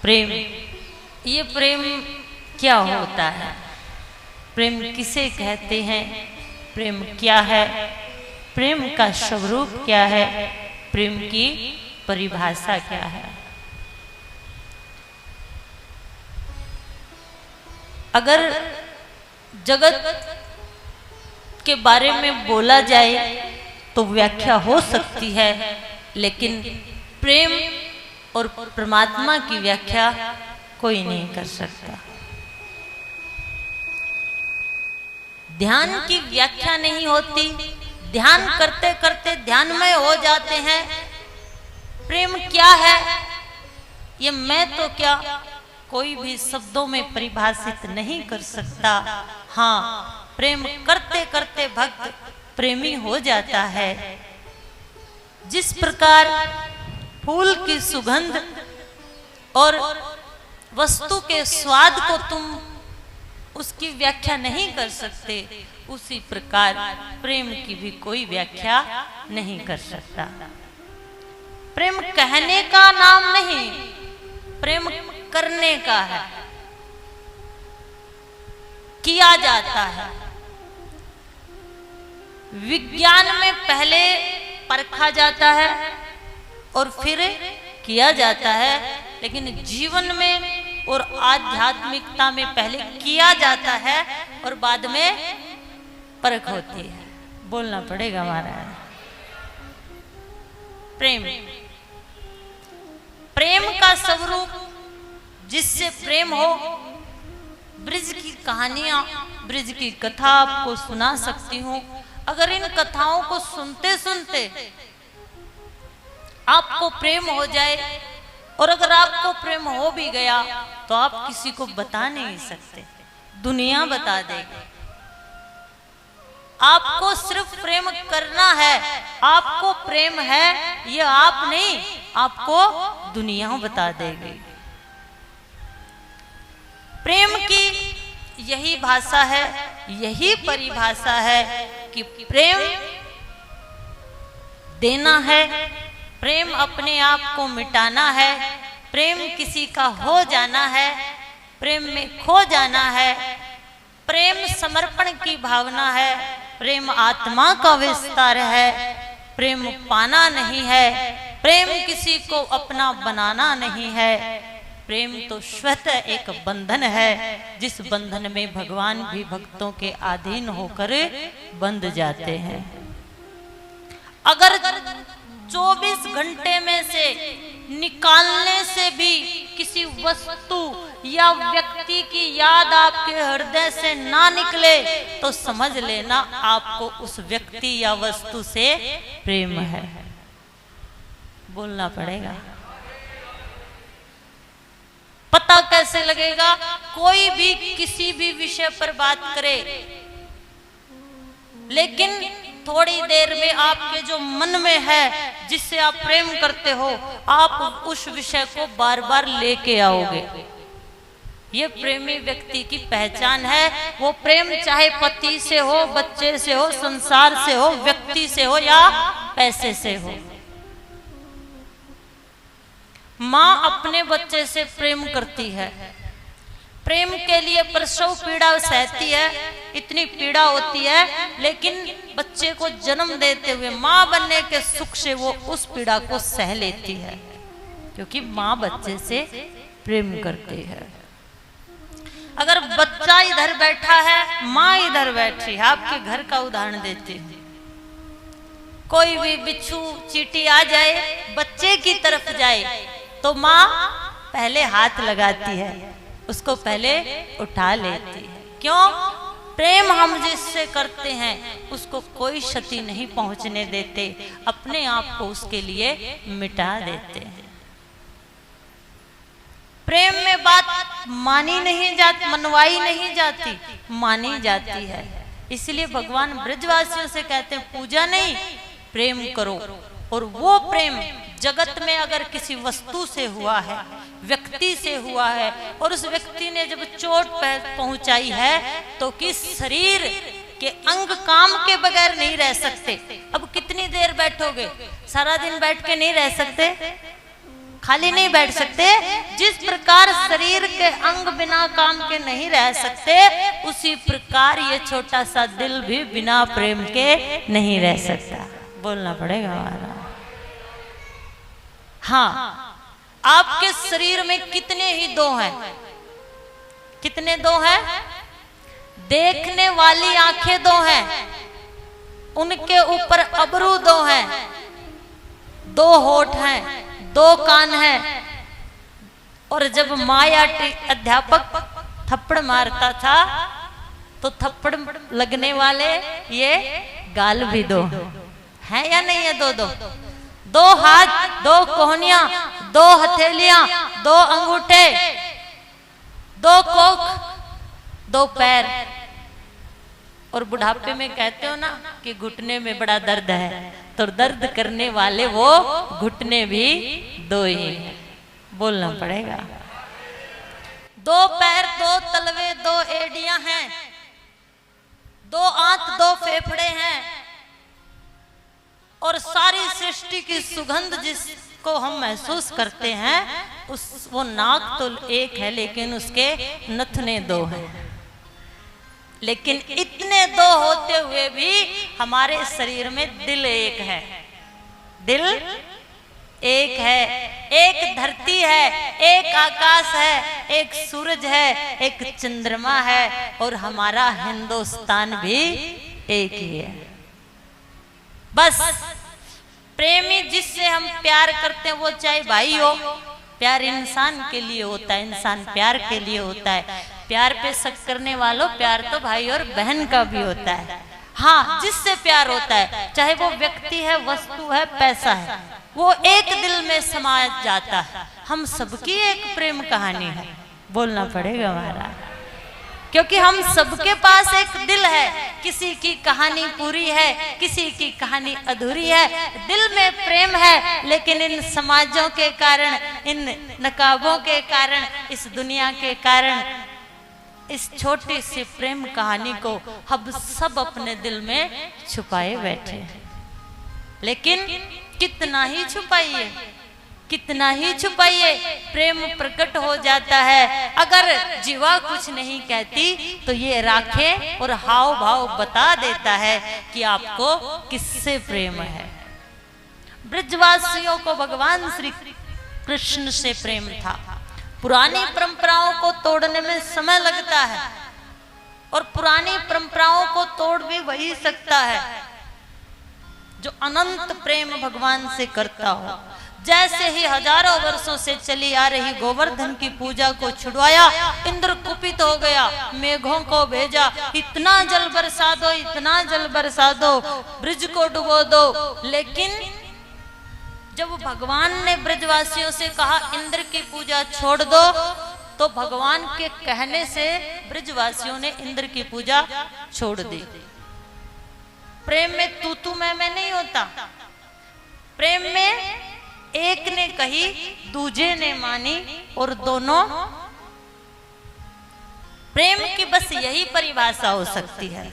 प्रेम, ये प्रेम क्या होता है? प्रेम किसे कहते हैं? प्रेम क्या है? प्रेम का स्वरूप क्या है? प्रेम की परिभाषा क्या है? अगर जगत के बारे में बोला जाए तो व्याख्या हो सकती है, लेकिन प्रेम और परमात्मा की व्याख्या कोई नहीं कर सकता। ध्यान की व्याख्या नहीं होती, ध्यान करते करते ध्यानमय हो जाते हैं। प्रेम क्या है ये मैं तो क्या कोई भी शब्दों में परिभाषित नहीं कर सकता। हाँ, प्रेम करते करते भक्त प्रेमी हो जाता है। जिस प्रकार फूल की सुगंध और वस्तु के स्वाद को तुम उसकी व्याख्या नहीं कर सकते, उसी प्रकार प्रेम की भी कोई व्याख्या नहीं कर सकता। प्रेम कहने का नाम नहीं, प्रेम करने का है, किया जाता है। विज्ञान में पहले परखा जाता है और फिर किया जाता है, लेकिन जीवन में और आध्यात्मिकता में पहले किया जाता है और बाद में परख होती है। बोलना पड़ेगा हमारा। प्रेम, प्रेम का स्वरूप जिससे प्रेम हो, ब्रिज की कहानियां, ब्रिज की कथा आपको सुना सकती हूँ। अगर इन कथाओं को सुनते सुनते आपको प्रेम हो जाए, और अगर आपको प्रेम हो भी गया तो आप किसी को बता नहीं सकते, दुनिया बता देगी। आपको सिर्फ प्रेम करना है, आपको प्रेम है ये आप नहीं, आपको दुनिया बता देगी। प्रेम की यही भाषा है, यही परिभाषा है कि प्रेम देना है, प्रेम अपने आप को मिटाना है, प्रेम किसी का हो जाना है, प्रेम में खो जाना है। प्रेम समर्पण की भावना है, प्रेम आत्मा का विस्तार है, प्रेम पाना नहीं है, प्रेम किसी को अपना बनाना नहीं है। प्रेम तो स्वतः एक बंधन है, जिस बंधन में भगवान भी भक्तों के अधीन होकर बंध जाते हैं। अगर 24 घंटे में से निकालने से भी किसी वस्तु या व्यक्ति की याद आपके हृदय से ना निकले तो समझ लेना आपको उस व्यक्ति या वस्तु से प्रेम है। बोलना पड़ेगा। पता कैसे लगेगा? कोई भी किसी भी विषय पर बात करे, लेकिन थोड़ी देर में आपके जो मन में है, जिससे आप प्रेम करते हो, आप उस विषय को बार बार लेके आओगे। ये प्रेमी व्यक्ति की पहचान है। वो प्रेम चाहे पति से हो, बच्चे से हो, संसार से हो, व्यक्ति से हो या पैसे से हो। माँ अपने बच्चे से प्रेम करती है, प्रेम के लिए प्रसव पीड़ा सहती है, इतनी पीड़ा होती है, लेकिन बच्चे को जन्म देते हुए माँ बनने के सुख से वो उस पीड़ा को सह लेती है, क्योंकि माँ बच्चे से प्रेम करती है। अगर बच्चा इधर बैठा है, माँ इधर बैठी है, आपके घर का उदाहरण देती हूँ। कोई भी बिच्छू चींटी आ जाए, बच्चे की तरफ जाए तो माँ पहले हाथ लगाती है, उसको पहले उठा लेती है। क्यों? प्रेम हम जिससे करते हैं उसको कोई क्षति नहीं पहुंचने देते, अपने आप को उसके लिए मिटा देते हैं। प्रेम में बात मानी नहीं जाती, मनवाई नहीं जाती, मानी जाती है। इसलिए भगवान ब्रजवासियों से कहते हैं पूजा नहीं, प्रेम करो। और वो प्रेम जगत में अगर किसी वस्तु से हुआ है, व्यक्ति से हुआ है, और उस व्यक्ति ने जब चोट पहुंचाई है तो किस शरीर के अंग काम के बगैर नहीं रह सकते। अब कितनी देर बैठोगे? सारा दिन बैठ के नहीं रह सकते, खाली नहीं बैठ सकते। जिस प्रकार शरीर के अंग बिना काम के नहीं रह सकते, उसी प्रकार ये छोटा सा दिल भी बिना प्रेम के नहीं रह सकता। बोलना पड़ेगा हमारा। हाँ, आपके शरीर में कितने ही दो हैं? कितने दो हैं? देखने वाली आंखें दो हैं, उनके ऊपर अबरू दो हैं, दो होठ हैं, दो कान हैं। और जब माया अध्यापक थप्पड़ मारता था तो थप्पड़ लगने वाले ये गाल भी दो हैं या नहीं है? दो दो दो हाथ, दो कोहनियां, दो हथेलियां, दो अंगूठे, दो कोख, दो पैर। और बुढ़ापे में कहते हो ना कि घुटने में बड़ा दर्द है, तो दर्द करने वाले वो घुटने भी दो ही हैं। बोलना पड़ेगा। दो पैर, दो तलवे, दो एड़ियां हैं, दो आंत, दो फेफड़े हैं। और सारी सृष्टि की सुगंध जिसको हम महसूस करते हैं, वो नाक तो एक है लेकिन उसके नथने दो हैं। लेकिन इतने दो होते हुए भी हमारे शरीर में दिल एक है। दिल एक है, एक धरती है, एक आकाश है, एक सूरज है, एक चंद्रमा है, और हमारा हिंदुस्तान भी एक ही है। बस प्रेमी जिससे हम प्यार करते हैं, वो चाहे भाई हो, प्यार इंसान के लिए होता है, इंसान प्यार के लिए होता है। प्यार पे शक करने वालों, प्यार तो भाई और बहन का भी होता है। हाँ, जिससे प्यार होता है, चाहे वो व्यक्ति है, वस्तु है, पैसा है, वो एक दिल में समा जाता है। हम सबकी एक प्रेम कहानी है। बोलना पड़ेगा हमारा, क्योंकि हम सबके पास एक दिल है। किसी की कहानी पूरी है, किसी की कहानी अधूरी है। दिल में प्रेम है, लेकिन इन समाजों के कारण, इन नकाबों के कारण, इस दुनिया के कारण, इस छोटी सी प्रेम कहानी को हम सब अपने दिल में छुपाए बैठे। लेकिन कितना ही छुपाइए, कितना ही छुपाइए, प्रेम प्रकट हो जाता है। अगर जीवा कुछ नहीं कहती तो ये राखें और हाव भाव बता देता है कि आपको किससे प्रेम है। ब्रजवासियों को भगवान श्री कृष्ण से प्रेम था। पुरानी परंपराओं को तोड़ने में समय लगता है, और पुरानी परंपराओं को तोड़ भी वही सकता है जो अनंत प्रेम भगवान से करता हो। जैसे ही हजारों वर्षों से चली आ रही गोवर्धन की पूजा को छुड़वाया, इंद्र कुपित हो गया, मेघों को भेजा, इतना जल बरसा दो, इतना जल बरसा दो, ब्रिज को डुबो दो। लेकिन जब भगवान ने ब्रजवासियों से कहा इंद्र की पूजा छोड़ दो, तो भगवान के कहने से ब्रजवासियों ने इंद्र की पूजा छोड़ दी। प्रेम में तू तू मैं नहीं होता। प्रेम में एक ने कही, दूजे ने मानी, और दोनों। प्रेम की बस यही परिभाषा हो सकती है।